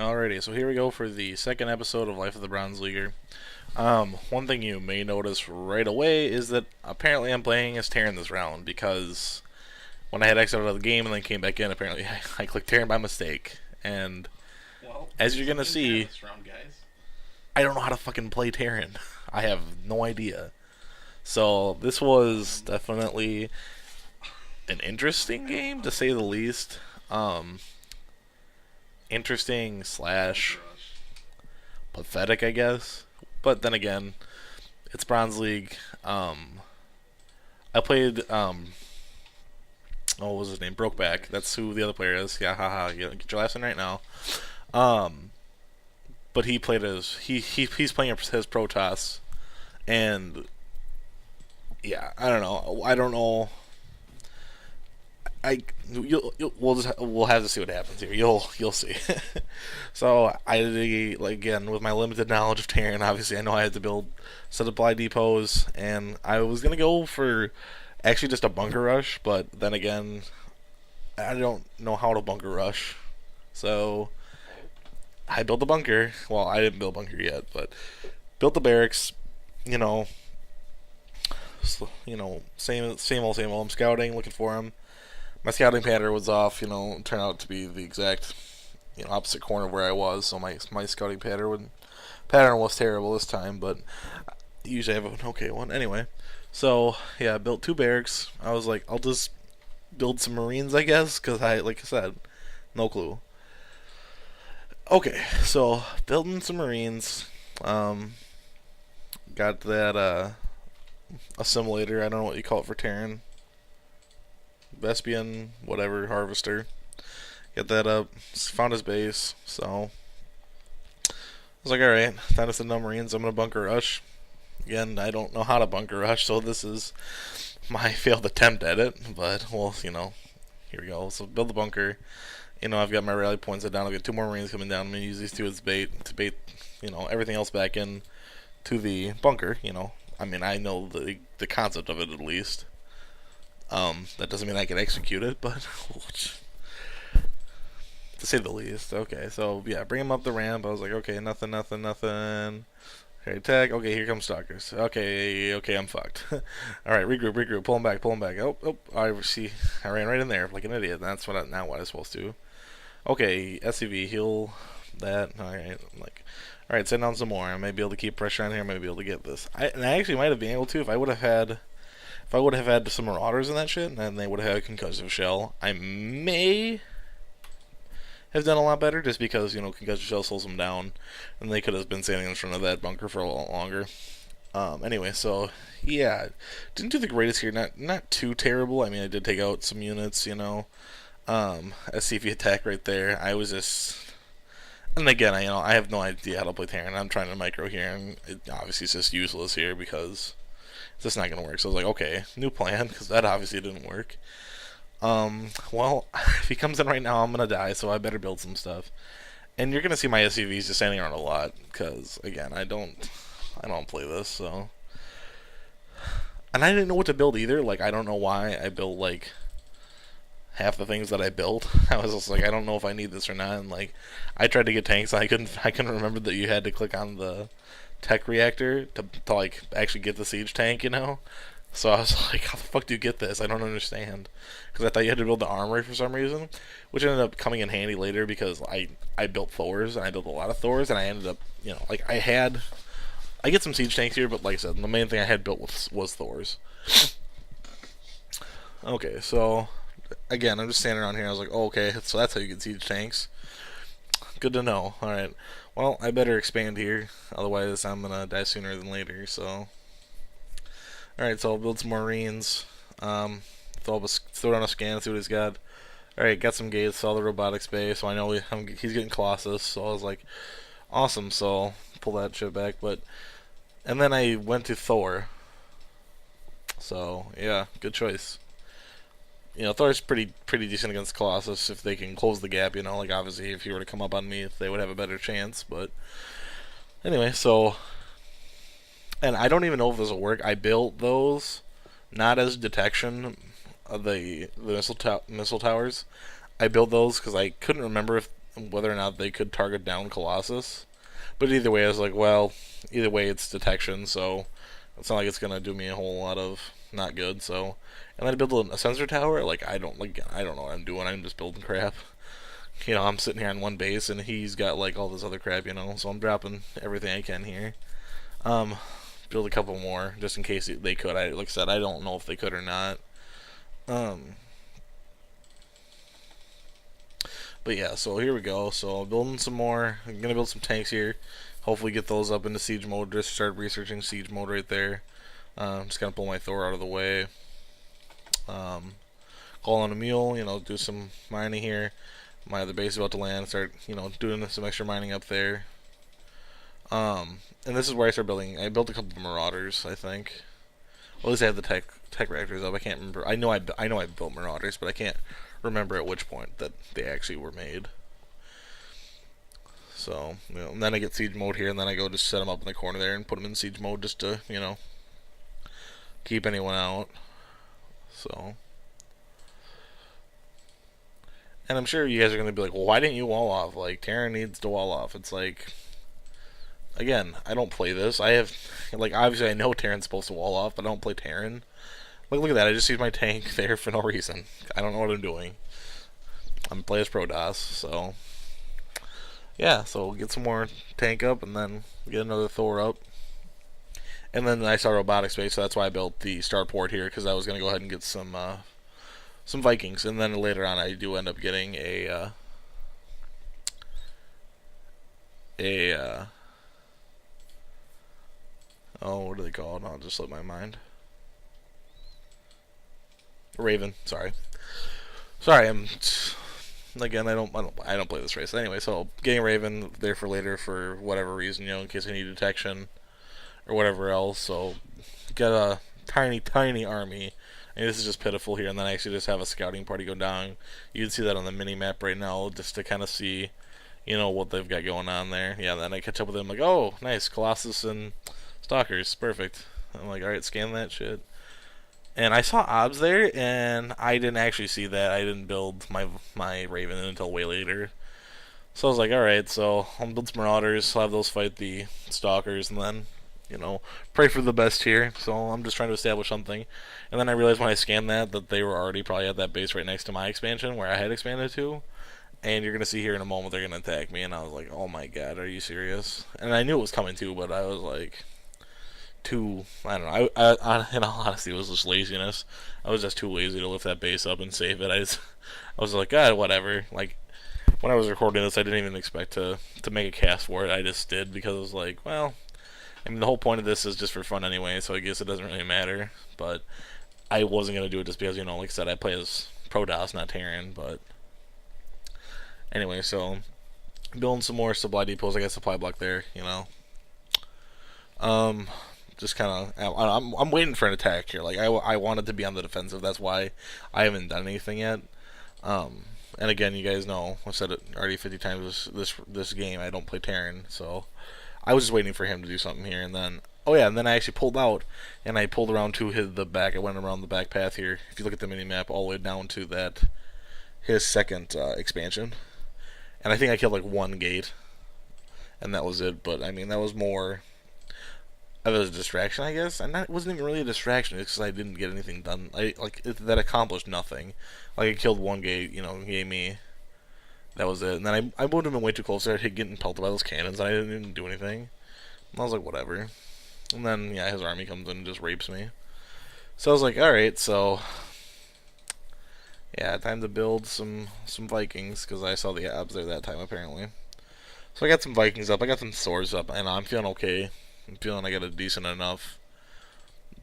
Alrighty, so here we go for the second episode of Life of the Bronze Leaguer. One thing you may notice right away is that apparently I'm playing as Terran this round because when I had exited out of the game and then came back in, apparently I clicked Terran by mistake. And Well, as you're gonna see, this round, guys. I don't know how to fucking play Terran. I have no idea. So this was definitely an interesting game to say the least. Interesting slash pathetic, I guess. But then again, it's Bronze League. I played what was his name? Brokeback. That's who the other player is. Yeah, haha. Get your last one right now. Um, but he played as he's playing his Protoss, and yeah, I don't know. I don't know. We'll have to see what happens here. You'll see. So I like again with my limited knowledge of Terran. Obviously, I know I had to build supply depots, and I was gonna go for actually just a bunker rush, but then again, I don't know how to bunker rush. So I built a bunker. Well, I didn't build a bunker yet, but built the barracks. You know, same old. I'm scouting, looking for him. My scouting pattern was off. It turned out to be the exact opposite corner of where I was. So my scouting pattern was terrible this time, but usually I have an okay one anyway. So yeah, I built two barracks. I was like, I'll just build some Marines, I guess, because like I said, no clue. Okay, so building some Marines. Got that assimilator. I don't know what you call it for Terran. Vespian, whatever, harvester. Get that up. Found his base. So I was like, alright, time to send no Marines. I'm gonna bunker rush. Again, I don't know how to bunker rush, so this is my failed attempt at it. But well, here we go. So build the bunker. I've got my rally points down. I've got two more Marines coming down. I'm gonna use these two as bait to bait, everything else back in to the bunker. I mean, I know the concept of it at least. That doesn't mean I can execute it, but to say the least. Okay, so yeah, bring him up the ramp. I was like, okay, nothing. Okay, attack. Okay, here comes stalkers. Okay, I'm fucked. All right, regroup. Pull him back. Oh, I see. I ran right in there like an idiot. That's what I was supposed to. Okay, SCV, heal that. All right, all right, send down some more. I may be able to keep pressure on here. I may be able to get this. And I actually might have been able to if I would have had some marauders and that shit, and then they would have had a concussive shell. I may have done a lot better just because concussive shell slows them down, and they could have been standing in front of that bunker for a lot longer. Anyway, so yeah, didn't do the greatest here. Not too terrible. I mean, I did take out some units. SCV attack right there. I was just. And again, I have no idea how to play Terran. I'm trying to micro here, and obviously it's just useless here because it's just not going to work. So I was like, okay, new plan, because that obviously didn't work. Well, if he comes in right now, I'm going to die, so I better build some stuff. And you're going to see my SCVs just standing around a lot, because, again, I don't play this, so. And I didn't know what to build either. Like, I don't know why I built, half the things that I built. I was just like, I don't know if I need this or not. And I tried to get tanks, and I couldn't remember that you had to click on the tech reactor to actually get the siege tank. So I was like, how the fuck do you get this? I don't understand. Because I thought you had to build the armory for some reason, which ended up coming in handy later because I built Thors, and I built a lot of Thors, and I ended up I get some siege tanks here, but like I said, the main thing I had built was Thors. Okay, so again, I'm just standing around here. I was like, oh, okay, so that's how you get siege tanks. Good to know. All right. Well, I better expand here, otherwise I'm gonna die sooner than later. So, all right. So I'll build some Marines. Throw down a scan, see what he's got. All right, got some gates. Saw the robotics bay, so I know he's getting Colossus. So I was like, awesome. So I'll pull that shit back. And then I went to Thor. So yeah, good choice. Thor's pretty decent against Colossus if they can close the gap, obviously if he were to come up on me, they would have a better chance, but anyway, so, and I don't even know if this will work. I built those not as detection of the missile towers. I built those because I couldn't remember if whether or not they could target down Colossus. But either way, I was like, well, either way, it's detection, so it's not like it's gonna do me a whole lot of not good. So, and then I build a sensor tower. Like I don't know what I'm doing. I'm just building crap. I'm sitting here on one base, and he's got like all this other crap. So I'm dropping everything I can here. Um, Build a couple more just in case they could. Like I said, I don't know if they could or not. But yeah, so here we go. So building some more. I'm gonna build some tanks here. Hopefully get those up into siege mode. Just start researching siege mode right there. Just gonna pull my Thor out of the way. Call on a mule. Do some mining here. My other base is about to land. Start doing some extra mining up there. And this is where I start building. I built a couple of Marauders, I think. Well, at least I have the tech reactors up. I can't remember. I know I built Marauders, but I can't remember at which point that they actually were made. So, and then I get siege mode here, and then I go just set them up in the corner there and put them in siege mode just to, keep anyone out. So, and I'm sure you guys are going to be like, well, why didn't you wall off? Like, Terran needs to wall off. It's like, again, I don't play this. I have, obviously I know Terran's supposed to wall off, but I don't play Terran. Look at that. I just used my tank there for no reason. I don't know what I'm doing. I'm playing as Protoss, so yeah, so we'll get some more tank up and then get another Thor up. And then I saw robotic space, so that's why I built the starport here, because I was going to go ahead and get some Vikings. And then later on I do end up getting a oh, what do they call it? I'll just slip my mind. Raven, sorry. I'm again, I don't play this race anyway. So getting Raven there for later for whatever reason, in case I need detection or whatever else. So got a tiny army. And this is just pitiful here. And then I actually just have a scouting party go down. You can see that on the mini map right now, just to kind of see, what they've got going on there. Yeah. Then I catch up with them like, oh, nice, Colossus and Stalkers, perfect. I'm like, all right, scan that shit. And I saw obs there, and I didn't actually see that. I didn't build my Raven until way later. So I was like, alright, so I'll build some Marauders, I'll have those fight the Stalkers, and then, pray for the best here. So I'm just trying to establish something. And then I realized when I scanned that they were already probably at that base right next to my expansion, where I had expanded to. And you're going to see here in a moment they're going to attack me, and I was like, oh my god, are you serious? And I knew it was coming too, but I was like, I don't know. I in all honesty, it was just laziness. I was just too lazy to lift that base up and save it. I was like, God, whatever. Like, when I was recording this, I didn't even expect to make a cast for it. I just did because I was like, well, I mean, the whole point of this is just for fun anyway, so I guess it doesn't really matter. But I wasn't gonna do it just because, like I said, I play as Protoss, not Terran. But anyway, so building some more supply depots. I got supply block there, Just kind of, I'm waiting for an attack here. Like I wanted to be on the defensive. That's why I haven't done anything yet. And again, you guys know I've said it already 50 times. This game I don't play Terran, so I was just waiting for him to do something here. And then and then I actually pulled out, and I pulled around to the back. I went around the back path here. If you look at the mini map, all the way down to his second expansion, and I think I killed like one gate, and that was it. But I mean, that was more. It was a distraction, I guess, and that wasn't even really a distraction. It's because I didn't get anything done. That accomplished nothing. Like I killed one gate, gave me. That was it. And then I moved him way too close. I started getting pelted by those cannons. And I didn't even do anything. And I was like, whatever. And then his army comes in and just rapes me. So I was like, all right, so time to build some Vikings because I saw the abs there that time apparently. So I got some Vikings up. I got some swords up, and I'm feeling okay. I'm feeling I got a decent enough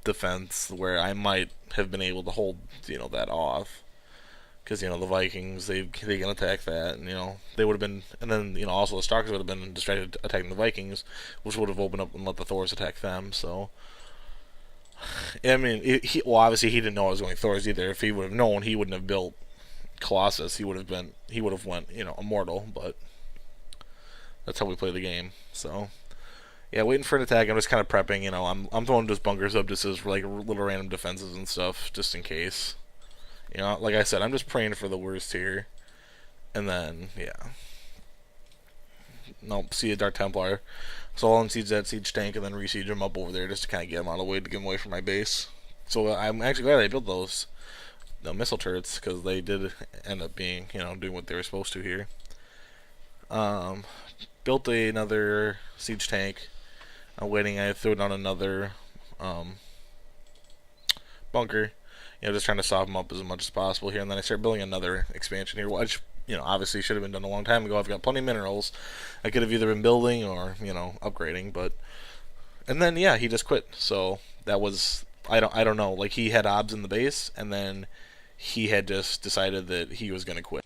defense where I might have been able to hold, that off. Because, the Vikings, they can attack that, and, they would have been, and then, also the Stalkers would have been distracted attacking the Vikings, which would have opened up and let the Thors attack them, so. I mean, obviously he didn't know I was going Thors either. If he would have known, he wouldn't have built Colossus. He would have went, Immortal, but that's how we play the game, so. Yeah, waiting for an attack. I'm just kind of prepping. I'm throwing just bunkers up just as like little random defenses and stuff, just in case. Like I said, I'm just praying for the worst here, and then no, see a Dark Templar. So I'll unsiege that siege tank and then resiege him up over there just to kind of get him out of the way to get him away from my base. So I'm actually glad I built those missile turrets because they did end up being, doing what they were supposed to here. Built another siege tank. I'm waiting. I threw down another bunker. Just trying to soften them up as much as possible here. And then I start building another expansion here, which obviously should have been done a long time ago. I've got plenty of minerals. I could have either been building or upgrading, but and then yeah, he just quit. So that was I don't know. Like he had obs in the base, and then he had just decided that he was gonna quit.